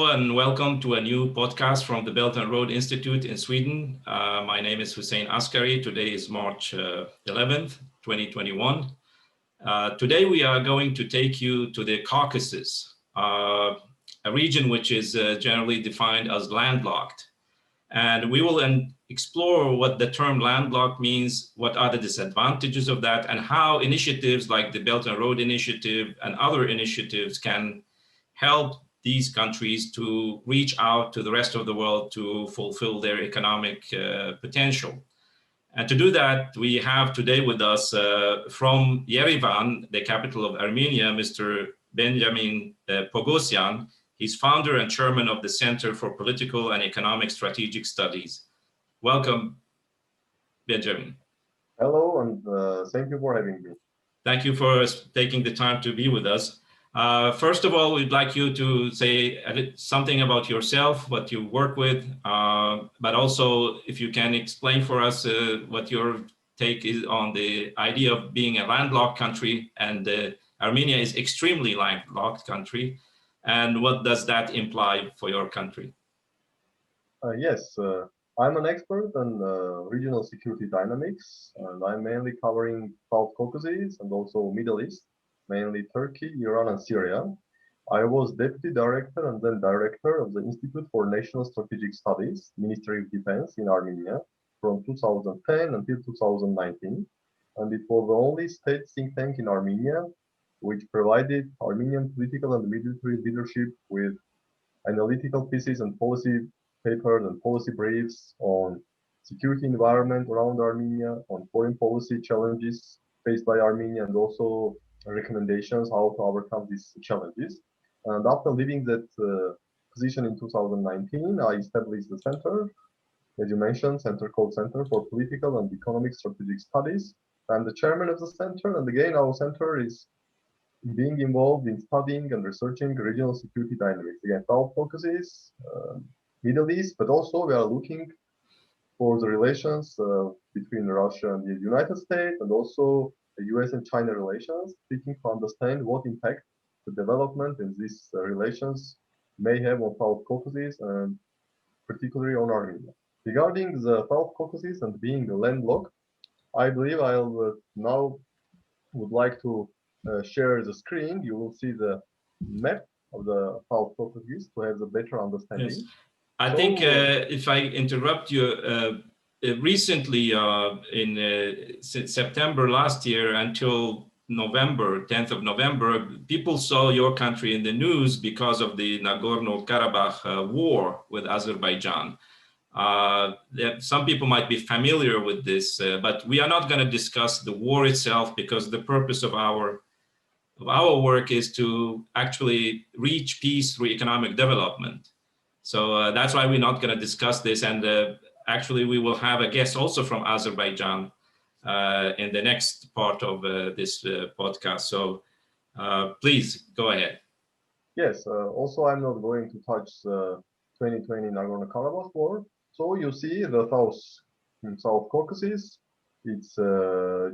And welcome to a new podcast from the Belt and Road Institute in Sweden. My name is Hussein Askary. Today is March 11th, 2021. Today we are going to take you to the Caucasus, a region which is generally defined as landlocked. And we will explore what the term landlocked means, what are the disadvantages of that, and how initiatives like the Belt and Road Initiative and other initiatives can help these countries to reach out to the rest of the world to fulfill their economic potential. And to do that, we have today with us from Yerevan, the capital of Armenia, Mr. Benyamin Poghosyan. He's founder and chairman of the Center for Political and Economic Strategic Studies. Welcome, Benjamin. Hello, and thank you for having me. Thank you for taking the time to be with us. First of all, we'd like you to say something about yourself, what you work with, but also if you can explain for us what your take is on the idea of being a landlocked country, and Armenia is extremely landlocked country, and what does that imply for your country? Yes, I'm an expert on regional security dynamics, and I'm mainly covering South Caucasus and also Middle East, mainly Turkey, Iran, and Syria. I was deputy director and then director of the Institute for National Strategic Studies, Ministry of Defense in Armenia from 2010 until 2019. And it was the only state think tank in Armenia which provided Armenian political and military leadership with analytical pieces and policy papers and policy briefs on security environment around Armenia, on foreign policy challenges faced by Armenia, and also recommendations how to overcome these challenges. And after leaving that position in 2019, I established the center, as you mentioned, center called Center for Political and Economic Strategic Studies. I'm the chairman of the center, and again, our center is being involved in studying and researching regional security dynamics. Again, South Caucasus, Middle East, but also we are looking for the relations between Russia and the United States, and also the US and China relations, seeking to understand what impact the development in these relations may have on South Caucasus and particularly on Armenia. Regarding the South Caucasus and being landlocked, I believe I'll now would like to share the screen. You will see the map of the South Caucasus to have a better understanding. Yes. I think if I interrupt you, recently in September last year until November, 10th of November, people saw your country in the news because of the Nagorno-Karabakh war with Azerbaijan. Some people might be familiar with this, but we are not going to discuss the war itself because the purpose of our work is to actually reach peace through economic development. So that's why we're not going to discuss this. And actually, we will have a guest also from Azerbaijan in the next part of this podcast. So please go ahead. Yes, also I'm not going to touch the 2020 Nagorno-Karabakh war. So you see the South Caucasus, it's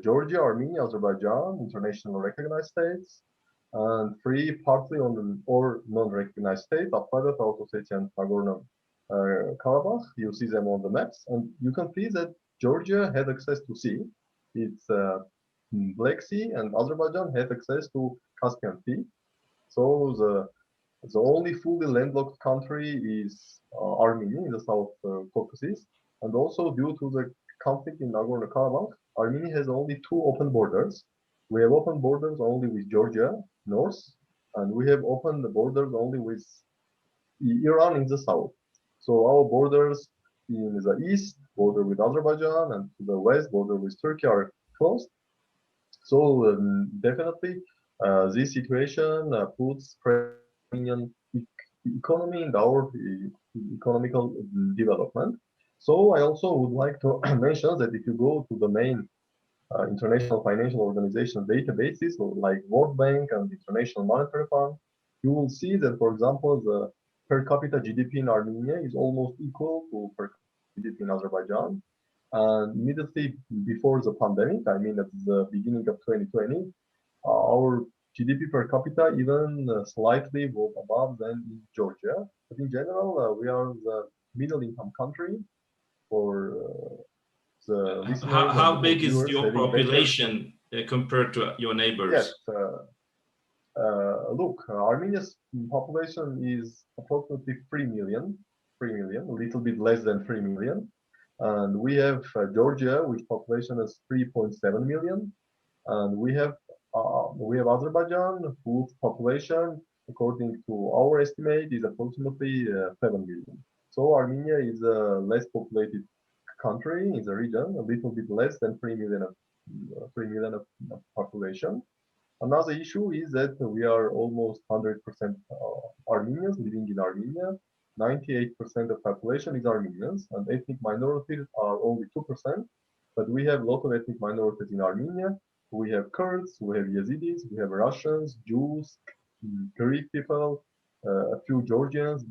Georgia, Armenia, Azerbaijan, international recognized states, and three partly or non-recognized states, Abkhazia, South Ossetia, and Nagorno-Karabakh. You see them on the maps, and you can see that Georgia has access to sea. It's Black Sea, and Azerbaijan has access to Caspian Sea. So the only fully landlocked country is Armenia in the South Caucasus, and also due to the conflict in Nagorno-Karabakh, Armenia has only two open borders. We have open borders only with Georgia, north, and we have open borders only with Iran in the south. So our borders in the east, border with Azerbaijan, and to the west, border with Turkey are closed. So definitely, this situation puts pressure on economy and our economical development. So I also would like to mention that if you go to the main international financial organization databases like World Bank and International Monetary Fund, you will see that, for example, the per capita GDP in Armenia is almost equal to per capita GDP in Azerbaijan. And immediately before the pandemic, I mean at the beginning of 2020, our GDP per capita even slightly above than in Georgia. But in general, we are the middle income country for the listeners How and big is viewers your having better. population compared to your Yes, neighbors? look, Armenia's population is approximately 3 million, a little bit less than 3 million. And we have Georgia, which population is 3.7 million. And we have Azerbaijan, whose population, according to our estimate, is approximately 7 million. So Armenia is a less populated country in the region, a little bit less than 3 million of population. Another issue is that we are almost 100% Armenians living in Armenia. 98% of population is Armenians, and ethnic minorities are only 2%. But we have a lot of ethnic minorities in Armenia. We have Kurds, we have Yazidis, we have Russians, Jews, Greek people, a few Georgians.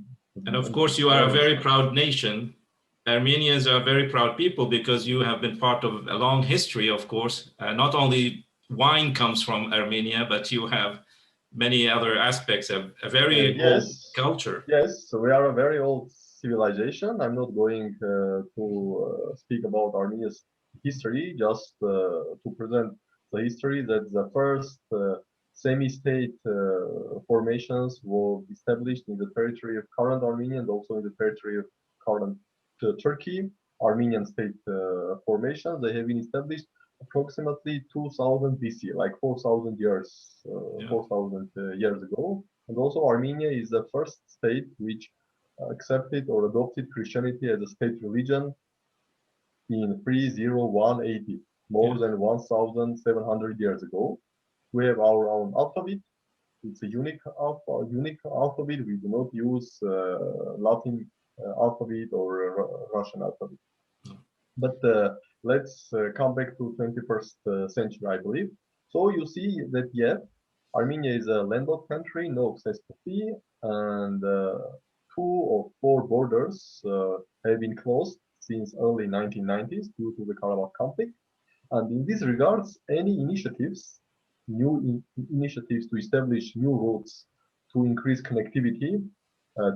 And of course, you are a very proud nation. Armenians are very proud people because you have been part of a long history, of course. Not only wine comes from Armenia, but you have many other aspects of a very old culture. Yes, so we are a very old civilization. I'm not going to speak about Armenia's history, just to present the history that the first semi-state formations were established in the territory of current Armenia and also in the territory of current Turkey. Armenian state formations, they have been established approximately 2000 BC, like 4,000 years, 4,000 years ago. And also Armenia is the first state which accepted or adopted Christianity as a state religion in 301 AD, more than 1,700 years ago. We have our own alphabet. It's a unique alphabet. We do not use Latin alphabet or Russian alphabet. But let's come back to 21st century, I believe. So you see that, Armenia is a landlocked country, no access to sea, and 2 or 4 borders have been closed since early 1990s due to the Karabakh conflict. And in these regards, any initiatives, initiatives to establish new routes to increase connectivity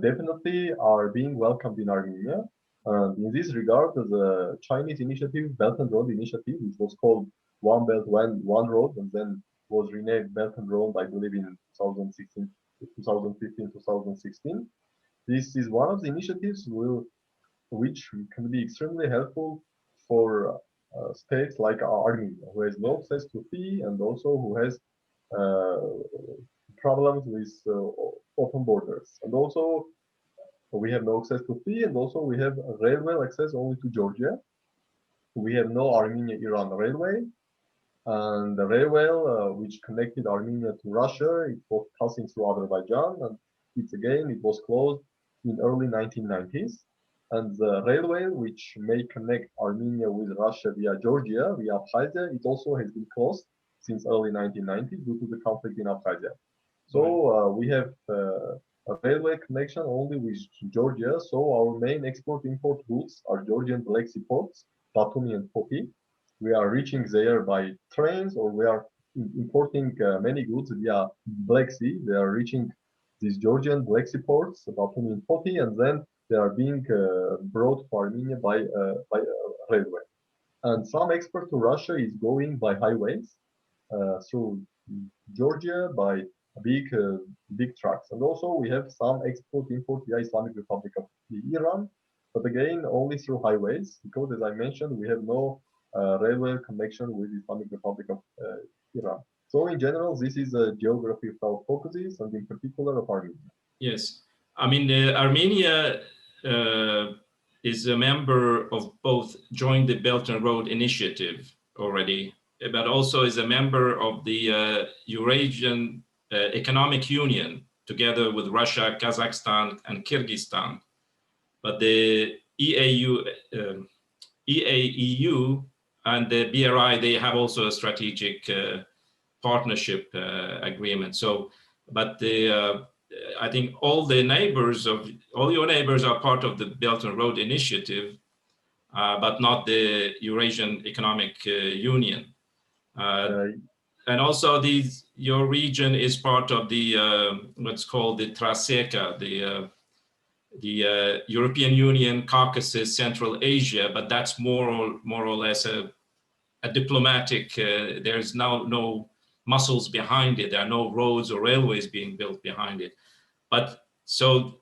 definitely are being welcomed in Armenia. And in this regard, the Chinese initiative, Belt and Road Initiative, which was called One Belt, One Road, and then was renamed Belt and Road, I believe, in 2016, 2015, 2016. This is one of the initiatives which can be extremely helpful for states like Armenia, who has no access to sea and also who has problems with open borders. And also, we have no access to sea, and also we have railway access only to Georgia. We have no Armenia-Iran railway, and the railway which connected Armenia to Russia, it was passing through Azerbaijan, and it was closed in early 1990s. And the railway which may connect Armenia with Russia via Georgia, via Abkhazia, it also has been closed since early 1990s due to the conflict in Abkhazia. So we have a railway connection only with Georgia. So our main export-import routes are Georgian Black Sea ports, Batumi and Poti. We are reaching there by trains, or we are importing many goods via Black Sea. They are reaching these Georgian Black Sea ports, Batumi and Poti, and then they are being brought to Armenia by railway. And some export to Russia is going by highways through Georgia by big trucks. And also we have some export-import via Islamic Republic of Iran, but again, only through highways, because as I mentioned, we have no railway connection with Islamic Republic of Iran. So in general, this is a geography of South Caucasus and in particular of Armenia. Yes, I mean, Armenia is a member of both joined the Belt and Road Initiative already, but also is a member of the Eurasian Economic Union, together with Russia, Kazakhstan, and Kyrgyzstan. But the EAEU and the BRI, they have also a strategic partnership agreement. So, but I think all your neighbors are part of the Belt and Road Initiative, but not the Eurasian Economic Union. and also your region is part of the what's called the Traseka, the European Union, Caucasus, Central Asia, but that's more or less a diplomatic. There's now no muscles behind it. There are no roads or railways being built behind it. But so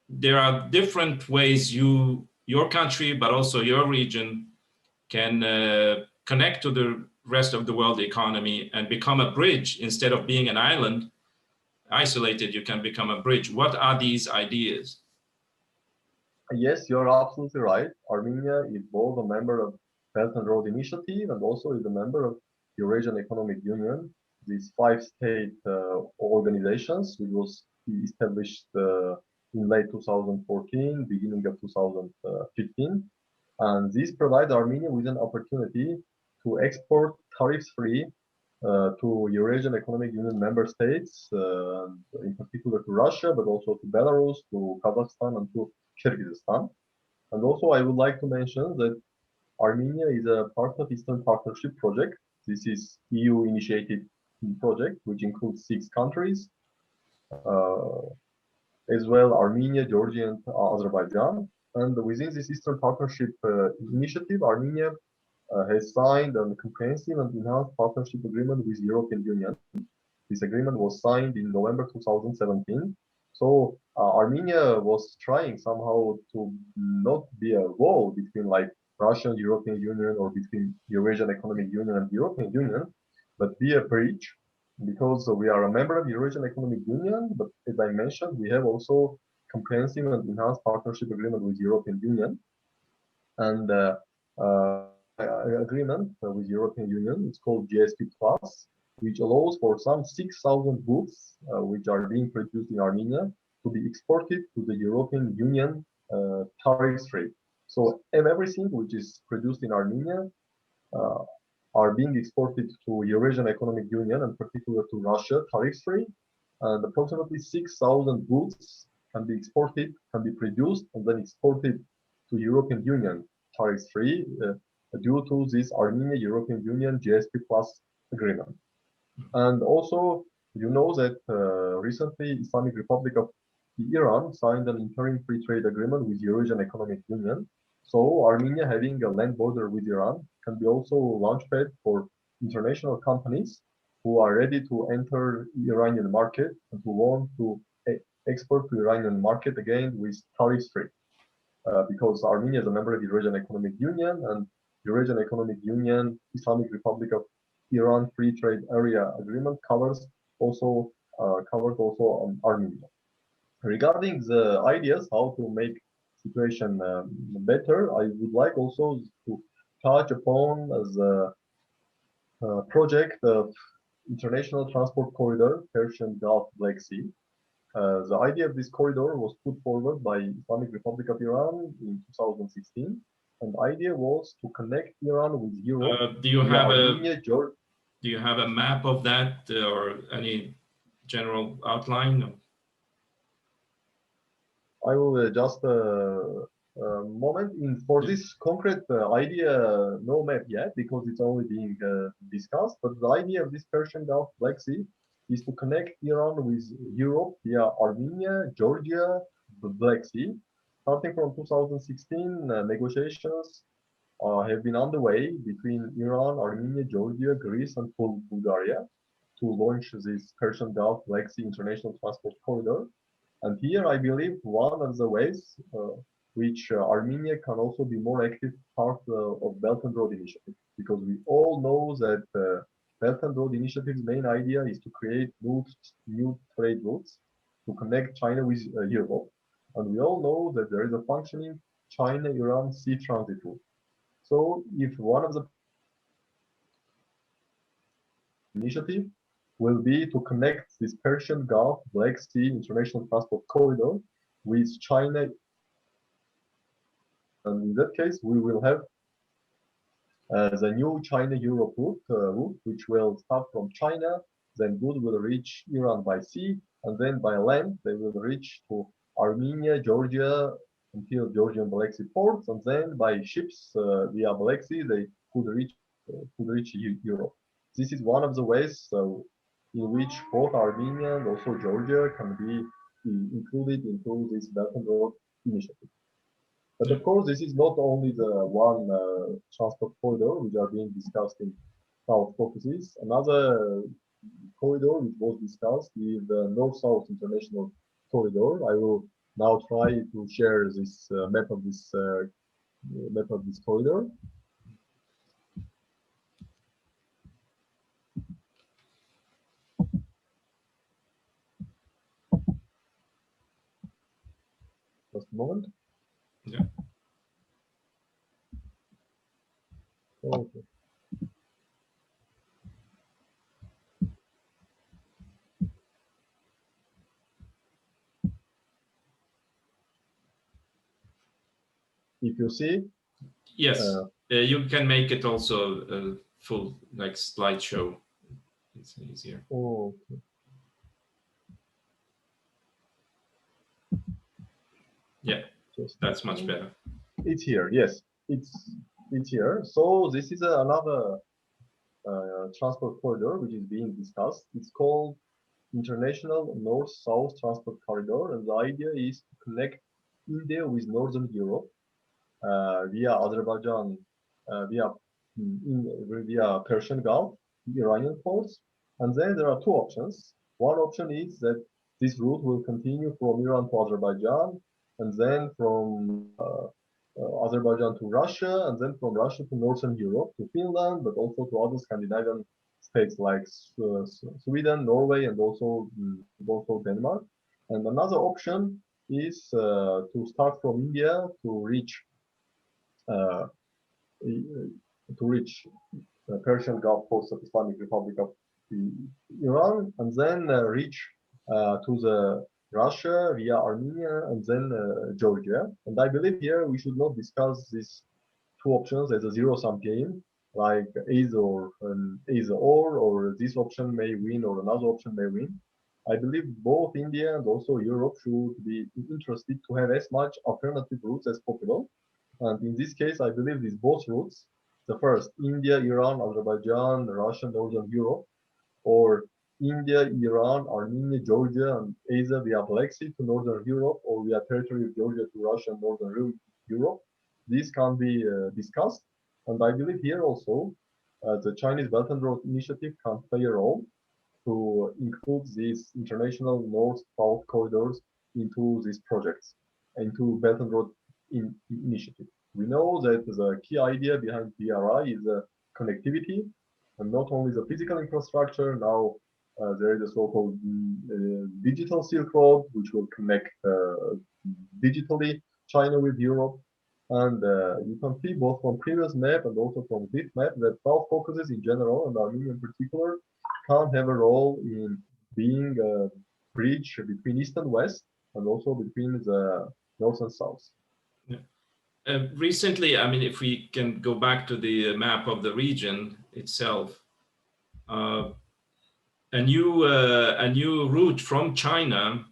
there are different ways your country, but also your region, can connect to the rest of the world economy and become a bridge. Instead of being an island, isolated, you can become a bridge. What are these ideas? Yes, you're absolutely right. Armenia is both a member of Belt and Road Initiative and also is a member of Eurasian Economic Union, these five-state organizations, which was established in late 2014, beginning of 2015. And this provides Armenia with an opportunity to export tariff-free to Eurasian Economic Union member states, in particular to Russia, but also to Belarus, to Kazakhstan, and to Kyrgyzstan. And also, I would like to mention that Armenia is a part of Eastern Partnership project. This is EU-initiated project, which includes 6 countries, as well Armenia, Georgia, and Azerbaijan. And within this Eastern Partnership initiative, Armenia has signed a comprehensive and enhanced partnership agreement with the European Union. This agreement was signed in November 2017. So Armenia was trying somehow to not be a wall between like Russia and European Union or between Eurasian Economic Union and European Union, but be a bridge because we are a member of Eurasian Economic Union. But as I mentioned, we have also comprehensive and enhanced partnership agreement with European Union. And agreement with European Union, it's called GSP Plus, which allows for some 6,000 goods which are being produced in Armenia to be exported to the European Union tariff-free. So everything which is produced in Armenia are being exported to Eurasian Economic Union, and particularly to Russia, tariff-free. And approximately 6,000 goods can be exported, can be produced, and then exported to European Union tariff-free due to this Armenia-European Union GSP Plus agreement. And also, you know that recently Islamic Republic of Iran signed an interim free trade agreement with Eurasian Economic Union. So Armenia, having a land border with Iran, can be also a launchpad for international companies who are ready to enter Iranian market and who want to export to Iranian market again with tariffs free. Because Armenia is a member of the Eurasian Economic Union, and Eurasian Economic Union, Islamic Republic of Iran Free Trade Area Agreement covers also Armenia. Regarding the ideas how to make situation better, I would like also to touch upon the project of international transport corridor, Persian Gulf Black Sea. The idea of this corridor was put forward by Islamic Republic of Iran in 2016, and the idea was to connect Iran with Europe. Do you have a map of that or any general outline? I will just moment for this concrete idea, no map yet because it's only being discussed. But the idea of this Persian Gulf Black Sea is to connect Iran with Europe via Armenia, Georgia, the Black Sea. Starting from 2016, negotiations have been underway between Iran, Armenia, Georgia, Greece, and Bulgaria to launch this Persian Gulf Black Sea International Transport Corridor. And here I believe one of the ways which Armenia can also be more active part of Belt and Road Initiative, because we all know that Belt and Road Initiative's main idea is to create new trade routes to connect China with Europe. And we all know that there is a functioning China-Iran sea transit route. So if one of the initiative will be to connect this Persian Gulf Black Sea International Transport Corridor with China. And in that case, we will have the new China-Europe route, which will start from China, then goods will reach Iran by sea, and then by land, they will reach to Armenia, Georgia, until Georgian Black Sea ports, and then by ships via Black Sea, they could reach Europe. this is one of the ways in which both Armenia and also Georgia can be included into this Belt and Road initiative. But of course, this is not only the one transport corridor which are being discussed in South Caucasus. Another corridor which was discussed is the North-South International Corridor. I will now try to share this map of this corridor. Just a moment. Yeah. Okay. If you see, yes, you can make it also a full like slideshow. It's easier. Okay. Yeah, that's much better. It's here. Yes, it's here. So this is another transport corridor which is being discussed. It's called International North-South Transport Corridor, and the idea is to connect India with Northern Europe via Azerbaijan, via Persian Gulf, Iranian ports. And then there are two options. One option is that this route will continue from Iran to Azerbaijan, and then from Azerbaijan to Russia, and then from Russia to Northern Europe, to Finland, but also to other Scandinavian states like Sweden, Norway, and also Denmark. And another option is to start from India to reach Persian Gulf coast of Islamic Republic of Iran, and then reach to the Russia via Armenia and then Georgia. And I believe here we should not discuss these two options as a zero-sum game, like either or this option may win or another option may win. I believe both India and also Europe should be interested to have as much alternative routes as possible. And in this case, I believe these both routes, the first, India, Iran, Azerbaijan, Russia, Northern Europe, or India, Iran, Armenia, Georgia, and Asia via Black Sea to Northern Europe, or via territory of Georgia to Russia and Northern Europe. These can be discussed. And I believe here also, the Chinese Belt and Road Initiative can play a role to include these international north-south corridors into these projects, into Belt and Road Initiative. We know that the key idea behind BRI is connectivity, and not only the physical infrastructure. Now there is a so-called digital Silk Road, which will connect digitally China with Europe. And you can see both from previous map and also from this map that South Caucasus in general and Armenia in particular can have a role in being a bridge between East and West, and also between the North and South. Yeah. Recently, I mean, if we can go back to the map of the region itself, a new route from China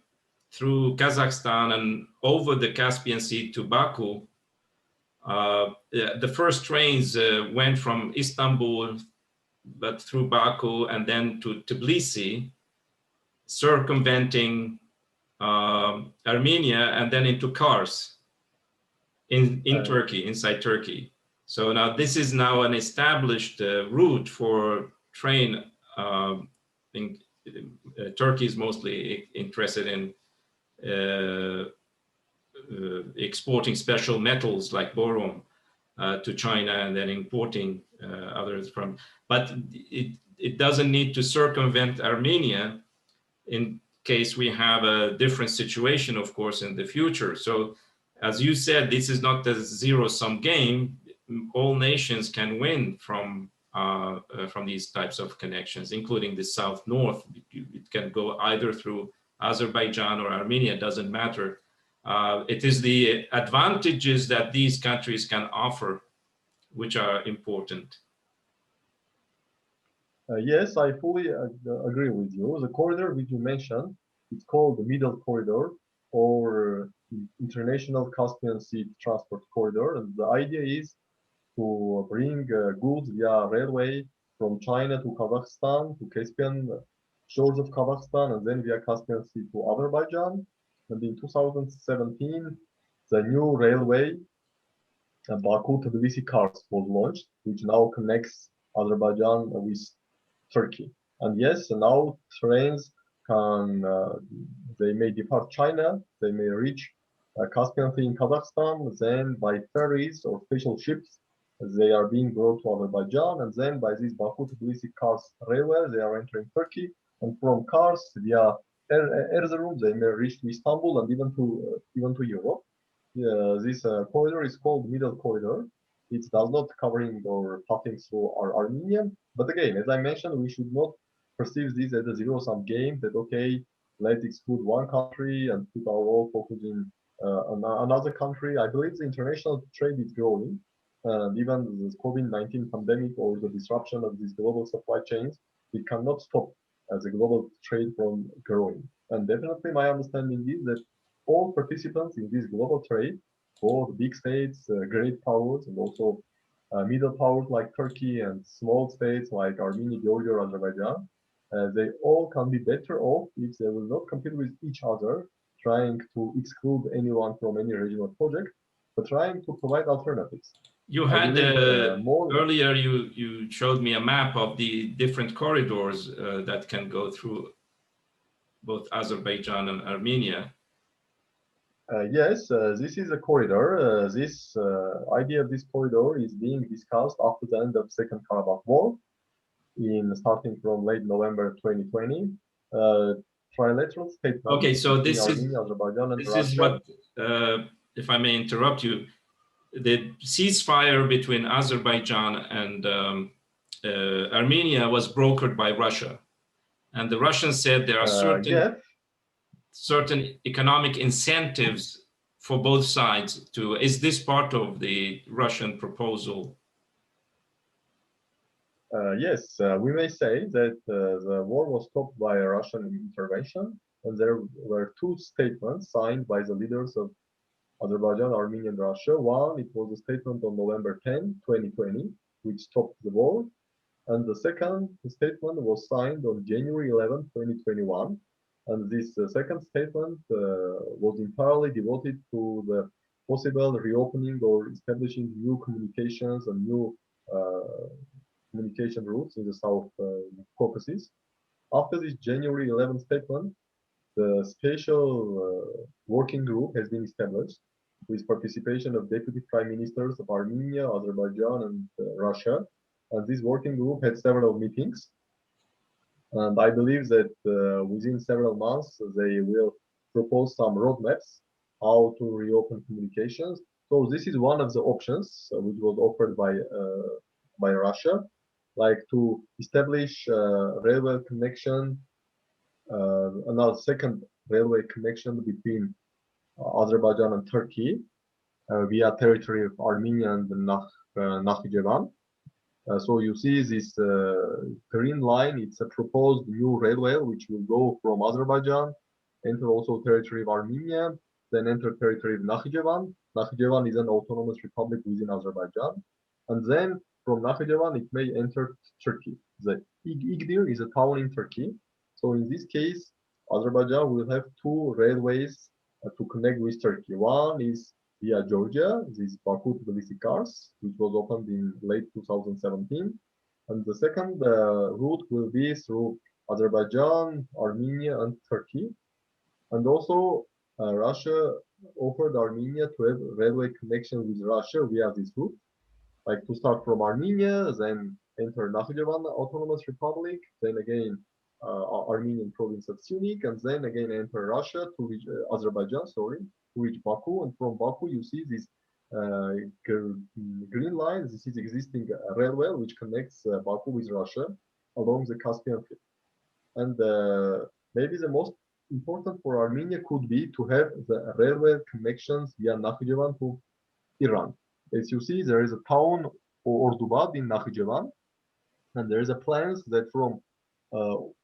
through Kazakhstan and over the Caspian Sea to Baku. The first trains went from Istanbul, but through Baku and then to Tbilisi, circumventing Armenia and then into Kars in Turkey, inside Turkey. So now this is now an established route for train. I think Turkey is mostly interested in exporting special metals like boron to China and then importing others from. But it doesn't need to circumvent Armenia in case we have a different situation, of course, in the future. So as you said, this is not a zero-sum game. All nations can win from these types of connections, including the south-north. It can go either through Azerbaijan or Armenia, it doesn't matter. It is the advantages that these countries can offer which are important. Yes, I fully agree with you. The corridor which you mentioned, it's called the Middle Corridor or International Caspian Sea Transport Corridor. And the idea is to bring goods via railway from China to Kazakhstan, to Caspian shores of Kazakhstan, and then via Caspian Sea to Azerbaijan. And in 2017, the new railway, Baku-Tbilisi-Kars, was launched, which now connects Azerbaijan with Turkey. And yes, now trains can, they may depart China, they may reach Caspian Sea in Kazakhstan, then by ferries or special ships, they are being brought to Azerbaijan, and then by this Baku-Tbilisi-Kars railway, they are entering Turkey, and from Kars via Erzurum, they may reach to Istanbul and even to Europe. This corridor is called Middle Corridor. It does not covering or passing through Armenia, but again, as I mentioned, we should not perceive this as a zero-sum game. That okay, let's exclude one country and put our all focus in another country. I believe the international trade is growing, and even this COVID-19 pandemic or the disruption of these global supply chains, it cannot stop the global trade from growing. And definitely, my understanding is that all participants in this global trade, both big states, great powers, and also middle powers like Turkey and small states like Armenia, Georgia, or Azerbaijan, they all can be better off if they will not compete with each other, trying to exclude anyone from any regional project, but trying to provide alternatives. You I had believe, earlier you showed me a map of the different corridors that can go through both Azerbaijan and Armenia. Yes, this is a corridor. This idea of this corridor is being discussed after the end of Second Karabakh War, starting from late November 2020. Trilateral statement. Okay, so this Armenia, Azerbaijan, and this Russia. is what, if I may interrupt you, the ceasefire between Azerbaijan and Armenia was brokered by Russia, and the Russians said there are certain economic incentives for both sides to. Is this part of the Russian proposal? Yes, we may say that the war was stopped by a Russian intervention, and there were two statements signed by the leaders of Azerbaijan, Armenia, and Russia. One, it was a statement on November 10, 2020, which stopped the war. And the second statement was signed on January 11, 2021. And this second statement was entirely devoted to the possible reopening or establishing new communications and new communication routes in the South Caucasus. After this January 11 statement, the special working group has been established with participation of deputy prime ministers of Armenia, Azerbaijan, and Russia. And this working group had several meetings. And I believe that within several months, they will propose some roadmaps how to reopen communications. So this is one of the options which was offered by Russia, like to establish railway connection, another second railway connection between Azerbaijan and Turkey via territory of Armenia and Nakhichevan. So you see this green line, it's a proposed new railway which will go from Azerbaijan, enter also territory of Armenia, then enter territory of Nakhichevan. Nakhichevan is an autonomous republic within Azerbaijan. And then from Nakhichevan, it may enter Turkey. The Igdir is a town in Turkey. So in this case, Azerbaijan will have two railways to connect with Turkey. One is via Georgia, this Baku-Tbilisi-Kars, which was opened in late 2017. And the second route will be through Azerbaijan, Armenia, and Turkey. And also, Russia offered Armenia to have railway connection with Russia via this route, like to start from Armenia, then enter Nakhichevan Autonomous Republic, then again Armenian province of Syunik, and then again enter Russia to reach Azerbaijan, sorry, to reach Baku. And from Baku, you see this green line. This is existing railway which connects Baku with Russia along the Caspian Sea. And maybe the most important for Armenia could be to have the railway connections via Nakhichevan to Iran. As you see, there is a town Ordubad in Nakhichevan, and there is a plans that from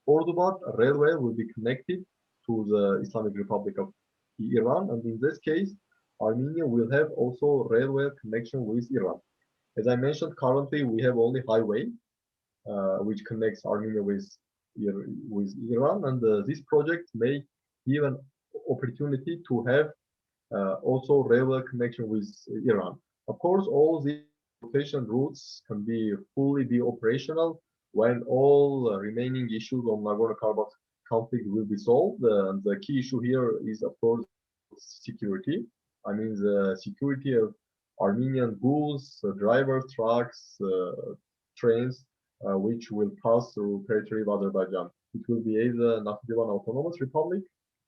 Ordubad railway will be connected to the Islamic Republic of Iran, and in this case, Armenia will have also railway connection with Iran. As I mentioned, currently we have only highway, which connects Armenia with Iran, and this project may give an opportunity to have also railway connection with Iran. Of course, all these transportation routes can be operational when all remaining issues on Nagorno-Karabakh conflict will be solved. And the key issue here is, of course, security. I mean, the security of Armenian goods, drivers, trucks, trains, which will pass through territory of Azerbaijan. It will be either Nakhchivan Autonomous Republic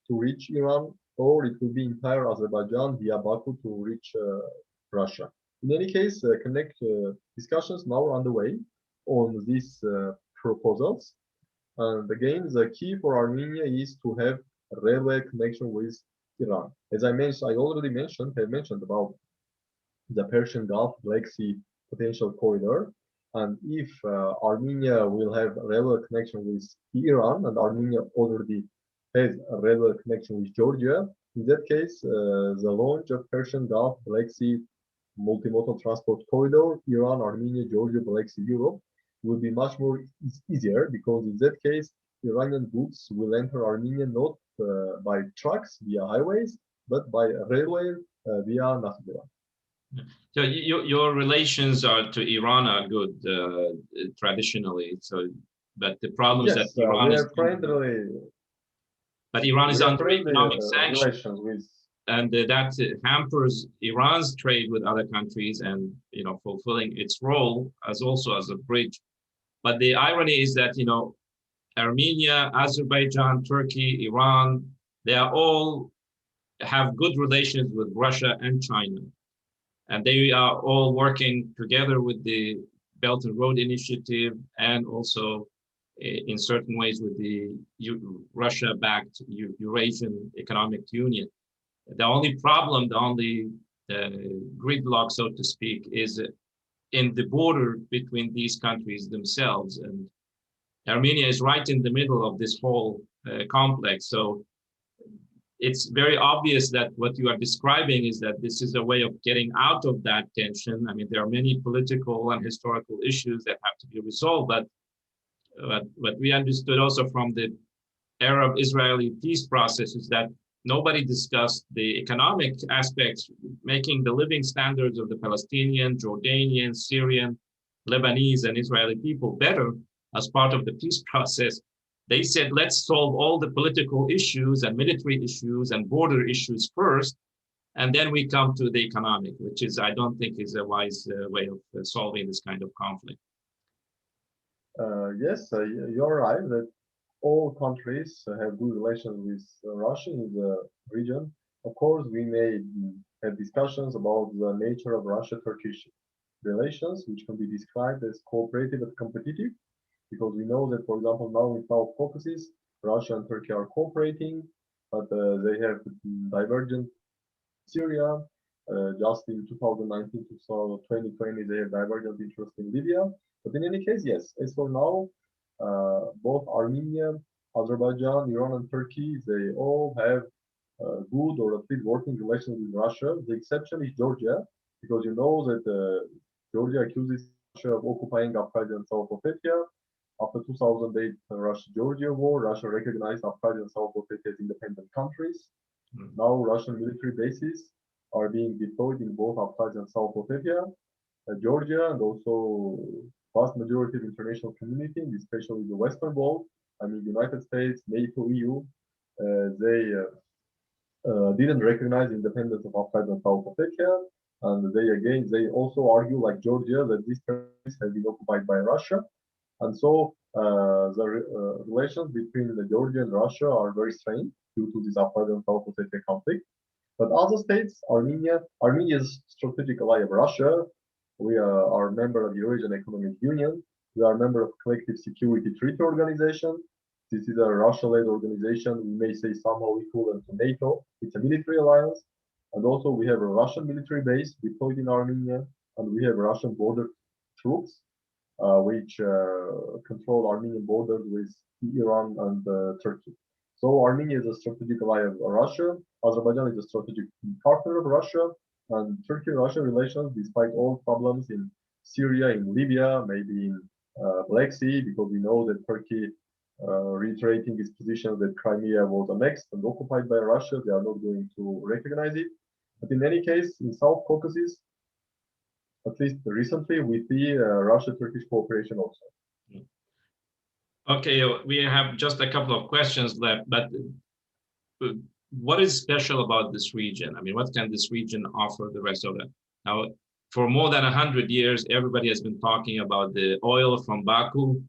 to reach Iran, or it will be entire Azerbaijan via Baku to reach Russia. In any case, discussions now are underway on these proposals. And again, the key for Armenia is to have a railway connection with Iran. As I mentioned, have mentioned about the Persian Gulf Black Sea potential corridor. And if Armenia will have a railway connection with Iran, and Armenia already has a railway connection with Georgia, in that case, the launch of Persian Gulf Black Sea multimodal transport corridor, Iran, Armenia, Georgia, Black Sea, Europe, will be much more easier, because in that case, Iranian goods will enter Armenia not by trucks via highways, but by railway via Nakhchivan. So your relations to Iran are good traditionally. So, but the problem is that Iran is friendly. But Iran is under economic sanctions, with, and that hampers Iran's trade with other countries, and fulfilling its role as a bridge. But the irony is that Armenia, Azerbaijan, Turkey, Iran, they are all have good relations with Russia and China. And they are all working together with the Belt and Road Initiative, and also in certain ways with the Russia-backed Eurasian Economic Union. The only problem, the only gridlock, so to speak, is in the border between these countries themselves. And Armenia is right in the middle of this whole complex. So it's very obvious that what you are describing is that this is a way of getting out of that tension. I mean, there are many political and historical issues that have to be resolved, but what we understood also from the Arab-Israeli peace process is that nobody discussed the economic aspects, making the living standards of the Palestinian, Jordanian, Syrian, Lebanese, and Israeli people better as part of the peace process. They said, let's solve all the political issues and military issues and border issues first, and then we come to the economic, which is, I don't think, is a wise way of solving this kind of conflict. Yes, you're right that all countries have good relations with Russia in the region. Of course, we may have discussions about the nature of Russia-Turkish relations, which can be described as cooperative and competitive, because we know that, for example, now in South Caucasus, Russia and Turkey are cooperating, but they have divergent Syria. Just in 2019 to 2020, they have divergent interest in Libya. But in any case, yes, as for now, both Armenia, Azerbaijan, Iran, and Turkey, they all have good or at least working relations with Russia. The exception is Georgia, because you know that Georgia accuses Russia of occupying Abkhazia and South Ossetia. After 2008 Russia-Georgia war, Russia recognized Abkhazia and South Ossetia as independent countries. Now Russian military bases are being deployed in both Abkhazia and South Ossetia, Georgia, and also vast majority of international community, especially the Western world, I mean United States, NATO, EU, they didn't recognize the independence of Abkhazia and South Ossetia, and they also argue, like Georgia, that these territories have been occupied by Russia. And so the relations between Georgia and Russia are very strained due to this Abkhazia and South Ossetia conflict. But other states, Armenia is strategic ally of Russia. We are a member of the Eurasian Economic Union. We are a member of Collective Security Treaty Organization. This is a Russia-led organization, we may say somehow equivalent to NATO. It's a military alliance. And also we have a Russian military base deployed in Armenia, and we have Russian border troops which control Armenian borders with Iran and Turkey. So Armenia is a strategic ally of Russia, Azerbaijan is a strategic partner of Russia, and Turkey-Russia relations, despite all problems in Syria, in Libya, maybe in Black Sea, because we know that Turkey reiterating its position that Crimea was annexed and occupied by Russia, they are not going to recognize it. But in any case, in South Caucasus, at least recently, we see Russia-Turkish cooperation also. Okay, we have just a couple of questions left, but what is special about this region? I mean, what can this region offer the rest of it? Now, for more than 100 years, everybody has been talking about the oil from Baku,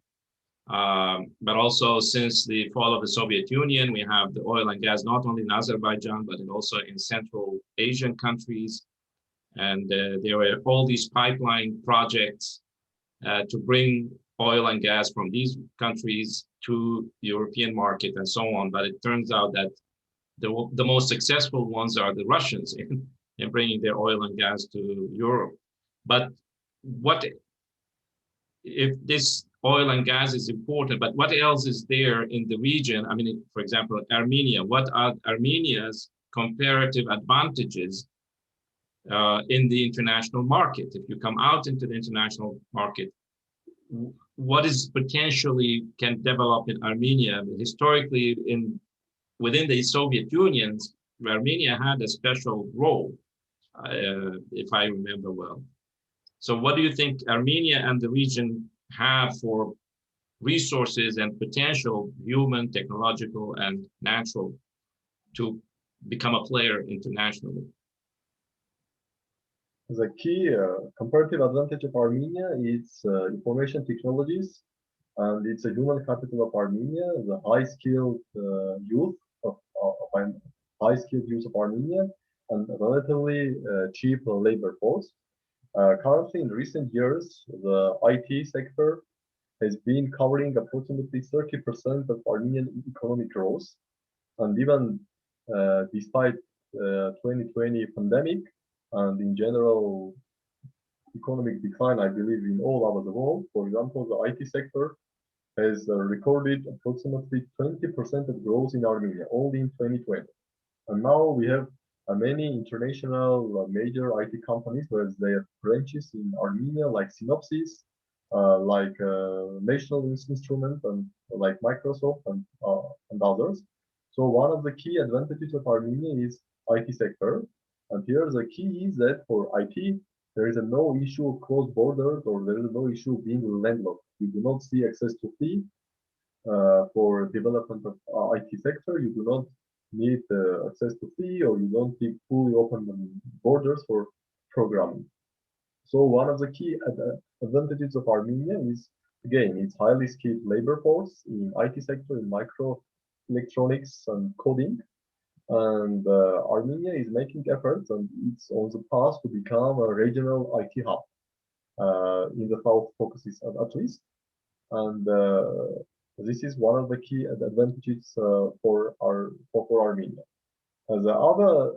but also since the fall of the Soviet Union, we have the oil and gas not only in Azerbaijan, but also in Central Asian countries. And there were all these pipeline projects to bring oil and gas from these countries to the European market and so on. But it turns out that the most successful ones are the Russians in bringing their oil and gas to Europe. But what if this oil and gas is important, but what else is there in the region? I mean, for example, Armenia, what are Armenia's comparative advantages in the international market? If you come out into the international market, what is potentially can develop in Armenia? Historically, within the Soviet Union, Armenia had a special role, if I remember well. So what do you think Armenia and the region have for resources and potential, human, technological, and natural, to become a player internationally? The key comparative advantage of Armenia is information technologies, and it's a human capital of Armenia, the high-skilled youth of high-skilled youth of Armenia, and a relatively cheap labor force. Currently, in recent years, the IT sector has been covering approximately 30% of Armenian economic growth, and even despite 2020 pandemic, and in general economic decline, I believe, in all over the world. For example, the IT sector has recorded approximately 20% of growth in Armenia only in 2020. And now we have many international major IT companies where they have branches in Armenia, like Synopsys, like National Instrument, and like Microsoft, and others. So one of the key advantages of Armenia is IT sector. And here the key is that for IT, there is no issue of closed borders, or there is no issue of being landlocked. You do not see access to fee for development of IT sector. You do not need access to fee, or you don't need fully open borders for programming. So one of the key advantages of Armenia is, again, it's highly skilled labor force in IT sector, in microelectronics and coding. And Armenia is making efforts, and it's on the path to become a regional IT hub in the South Caucasus, at least. And this is one of the key advantages for Armenia. The other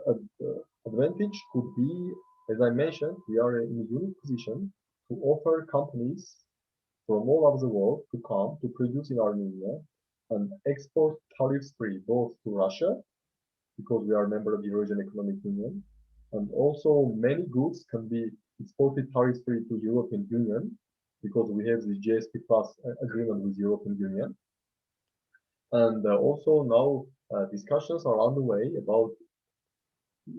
advantage could be, as I mentioned, we are in a unique position to offer companies from all over the world to come to produce in Armenia and export tariff-free both to Russia, because we are a member of the Eurasian Economic Union, and also many goods can be exported tariff-free to European Union, because we have the GSP Plus agreement with European Union. And also now discussions are underway about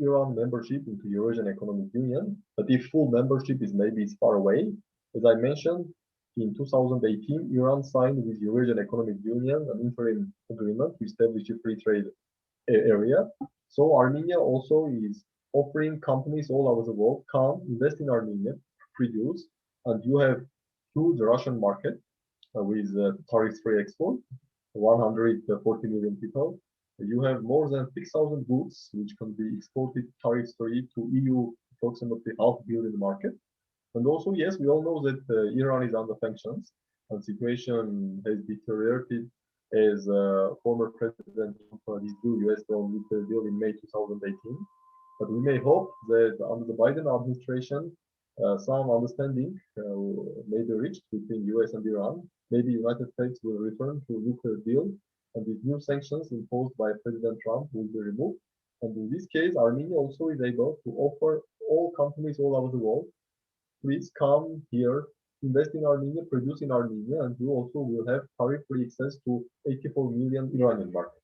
Iran membership into Eurasian Economic Union, but if full membership is maybe far away. As I mentioned, in 2018, Iran signed with Eurasian Economic Union an interim agreement to establish a free trade area. So Armenia also is offering companies all over the world come invest in Armenia, produce, and you have through the Russian market with tariff-free export, 140 million people. You have more than 6,000 goods which can be exported tariff-free to EU, approximately 500 million market. And also, yes, we all know that Iran is under sanctions, and situation has deteriorated as former President Trump withdrew U.S. from nuclear deal in May 2018. But we may hope that under the Biden administration, some understanding may be reached between U.S. and Iran. Maybe United States will return to a nuclear deal, and these new sanctions imposed by President Trump will be removed. And in this case, Armenia also is able to offer all companies all over the world, please come here invest in Armenia, produce in Armenia, and you also will have tariff-free access to 84 million Iranian market.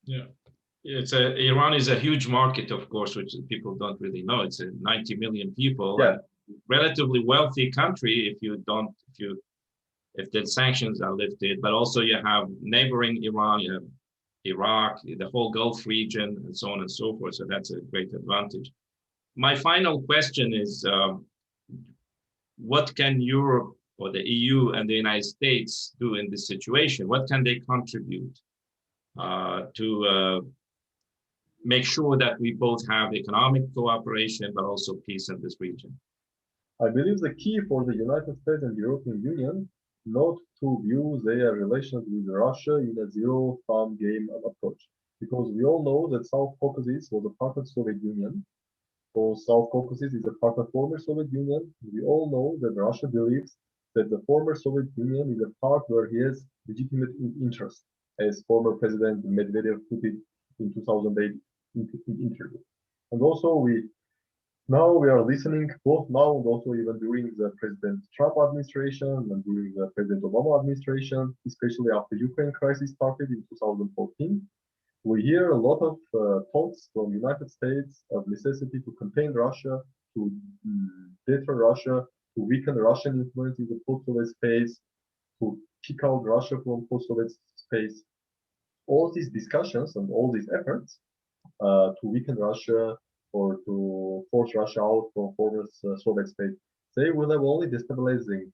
Yeah. Iran is a huge market, of course, which people don't really know. It's 90 million people, Yeah. and relatively wealthy country if the sanctions are lifted, but also you have neighboring Iran, you have Iraq, the whole Gulf region, and so on and so forth. So that's a great advantage. My final question is, what can Europe or the EU and the United States do in this situation? What can they contribute to make sure that we both have economic cooperation, but also peace in this region? I believe the key for the United States and the European Union not to view their relations with Russia in a zero-sum game approach. Because we all know that South Caucasus was a part of the Soviet Union. So South Caucasus is a part of former Soviet Union. We all know that Russia believes that the former Soviet Union is a part where he has legitimate interest, as former President Medvedev put it in 2008 in interview. And also now we are listening, both now and also even during the President Trump administration and during the President Obama administration, especially after Ukraine crisis started in 2014, we hear a lot of talks from the United States of necessity to contain Russia, to deter Russia, to weaken Russian influence in the post-Soviet space, to kick out Russia from post-Soviet space. All these discussions and all these efforts to weaken Russia or to force Russia out from former Soviet state, they will have only destabilizing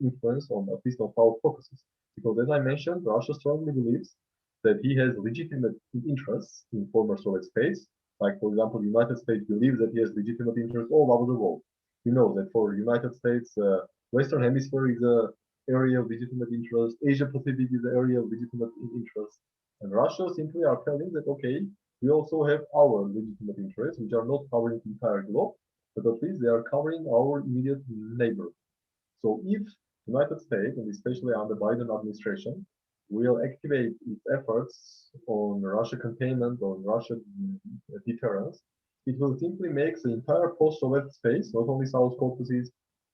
influence on at least on South Caucasus. Because as I mentioned, Russia strongly believes that he has legitimate interests in former Soviet space. Like, for example, the United States believes that he has legitimate interests all over the world. You know that for the United States, Western Hemisphere is an area of legitimate interest. Asia Pacific is an area of legitimate interest. And Russia simply are telling that, okay, we also have our legitimate interests, which are not covering the entire globe, but at least they are covering our immediate neighbor. So if the United States, and especially under Biden administration, will activate its efforts on Russia containment, on Russia deterrence, it will simply make the entire post-Soviet space, not only South Caucasus,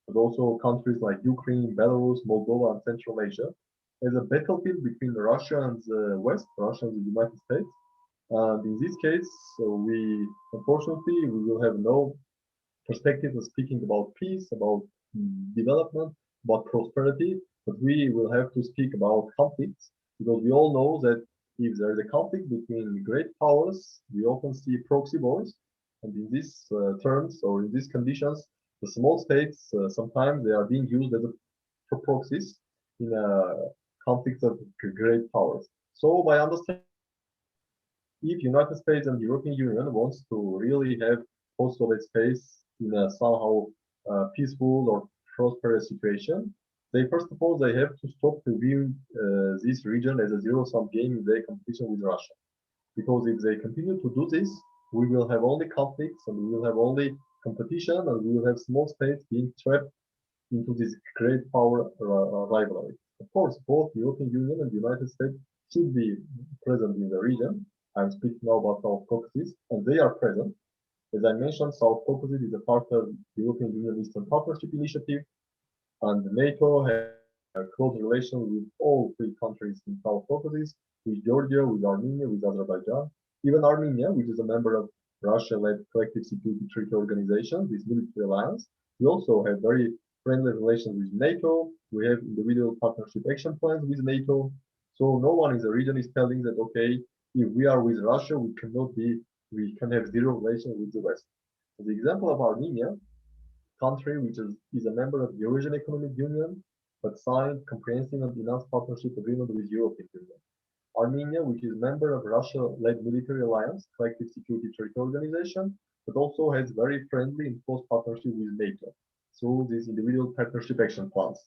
but also countries like Ukraine, Belarus, Moldova, and Central Asia, as a battlefield between Russia and the West, Russia and the United States. And in this case, unfortunately, we will have no perspective of speaking about peace, about development, about prosperity, but we will have to speak about conflicts, because we all know that if there is a conflict between great powers, we often see proxy wars, and in these terms or in these conditions, the small states sometimes they are being used as a proxies in conflicts of great powers. So by understanding, if United States and the European Union wants to really have post-Soviet space in a somehow peaceful or prosperous situation, they first of all they have to stop viewing this region as a zero-sum game in their competition with Russia. Because if they continue to do this, we will have only conflicts and we will have only competition and we will have small states being trapped into this great power rivalry. Of course, both the European Union and the United States should be present in the region. I'm speaking now about South Caucasus, and they are present. As I mentioned, South Caucasus is a part of the European Union Eastern Partnership Initiative, and NATO has a close relation with all three countries in South Caucasus, with Georgia, with Armenia, with Azerbaijan. Even Armenia, which is a member of Russia-led Collective Security Treaty Organization, this military alliance. We also have very friendly relations with NATO. We have individual partnership action plans with NATO. So no one in the region is telling that, okay, if we are with Russia, we can have zero relation with the West. So the example of Armenia, country which is a member of the Eurasian Economic Union, but signed comprehensive and enhanced partnership agreement with European Union. Armenia, which is member of Russia-led military alliance, Collective Security Treaty Organization, but also has very friendly and close partnership with NATO through these individual partnership action plans.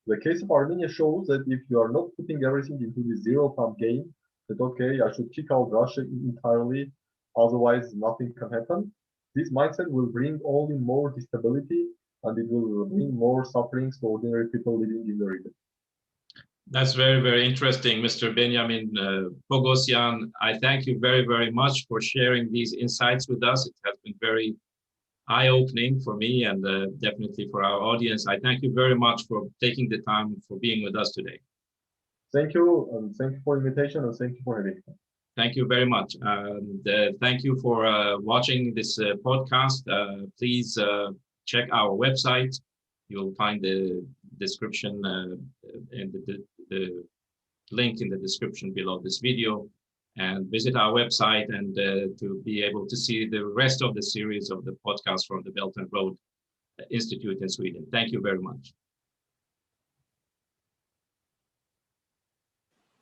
The case of Armenia shows that if you are not putting everything into the zero-sum game, that okay, I should kick out Russia entirely, otherwise nothing can happen. This mindset will bring only more instability and it will bring more sufferings for ordinary people living in the region. That's very, very interesting, Mr. Benyamin Poghosyan. I thank you very, very much for sharing these insights with us. It has been very eye-opening for me and definitely for our audience. I thank you very much for taking the time for being with us today. Thank you, and thank you for the invitation, and thank you for having me. Thank you very much. And thank you for watching this podcast. Please check our website. You'll find the description and the link in the description below this video, and visit our website and to be able to see the rest of the series of the podcast from the Belt and Road Institute in Sweden. Thank you very much.